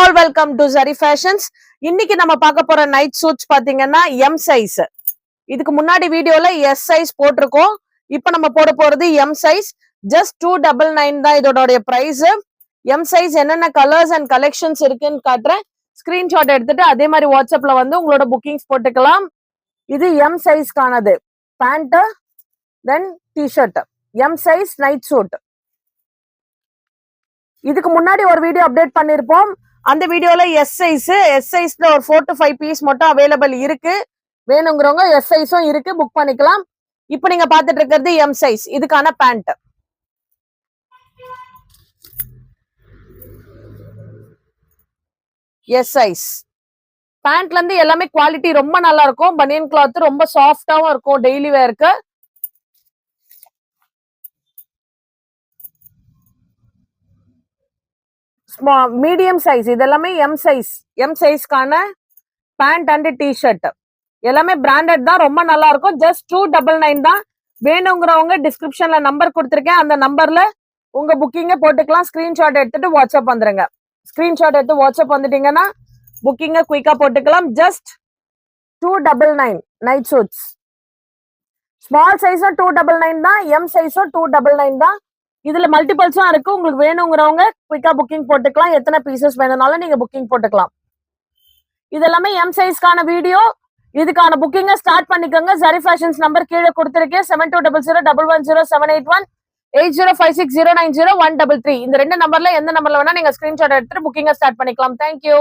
All welcome to Zari Fashions. இன்னைக்கு நம்ம பார்க்க போற நைட் சூட்ஸ் பாத்தீங்கன்னா எம் சைஸ். இதுக்கு முன்னாடி வீடியோல எஸ் சைஸ் போட்டிருக்கோம். இப்போ நம்ம போட போறது எம் சைஸ். ஜஸ்ட் 299 தான் இதோட பிரைஸ். எம் சைஸ் என்னென்ன கலர்ஸ் அண்ட் கலெக்ஷன்ஸ் இருக்குன்னு காட்டுறேன். ஸ்கிரீன்ஷாட் எடுத்துட்டு அதே மாதிரி வாட்ஸ்அப்ல வந்து உங்களோட புக்கிங்ஸ் போட்டுக்கலாம். இது எம் சைஸ்க்கானது. Pant then T shirt. M size night suit. இதுக்கு முன்னாடி ஒரு வீடியோ அப்டேட் பண்ணிருப்போம். அந்த வீடியோல எஸ் சைஸ்ல ஒரு 4 to 5 பீஸ் மட்டும் அவைலபிள் இருக்கு. வேணுங்கிறவங்க எஸ் சைஸும் இருக்கு, புக் பண்ணிக்கலாம். இப்போ நீங்க பாத்துட்டு இருக்கிறது எம் சைஸ். இதுக்கான பேண்ட். எஸ் சைஸ் பேண்ட்ல இருந்து எல்லாமே குவாலிட்டி ரொம்ப நல்லா இருக்கும். பனியன் கிளாத் ரொம்ப சாஃப்டாவும் இருக்கும் டெய்லி வேருக்கு. மீடியம் சைஸ் இதெல்லாமே எம் சைஸ். எம் சைஸ்க்கான பேண்ட் அண்ட் டிஷர்ட் எல்லாமே பிராண்டட் தான், ரொம்ப நல்லா இருக்கும். ஜஸ்ட் 299 தான். வேணுங்கிறவங்க டிஸ்கிரிப்ஷன்ல நம்பர் கொடுத்துருக்கேன், அந்த நம்பர்ல உங்க புக்கிங்க போட்டுக்கலாம். ஸ்கிரீன்ஷாட் எடுத்துட்டு வாட்ஸ்அப் வந்துருங்க. ஸ்கிரீன்ஷாட் எடுத்து வாட்ஸ்அப் வந்துட்டீங்கன்னா புக்கிங்க குயிக்கா போட்டுக்கலாம். Just 299 night shoots. ஸ்மால் சைஸும் 299 தான், எம் சைஸும் 299 தான். இதுல மல்டிபிள்ஸும் இருக்கு. உங்களுக்கு வேணுங்கிறவங்க குயிக்கா புக்கிங் போட்டுக்கலாம். எத்தனை பீசஸ் வேணும்னாலும் நீங்க புக்கிங் போட்டுக்கலாம். இது எல்லாமே எம் சைஸ்க்கான வீடியோ. இதுக்கான புக்கிங்க ஸ்டார்ட் பண்ணிக்கோங்க. Zari Fashions நம்பர் கீழே கொடுத்துருக்கேன். 7200110781 8056090133. இந்த ரெண்டு நம்பர்ல எந்த நம்பர்ல வேணா நீங்க ஸ்கிரீன்ஷாட் எடுத்துட்டு புக்கிங்க ஸ்டார்ட் பண்ணிக்கலாம். தேங்க்யூ.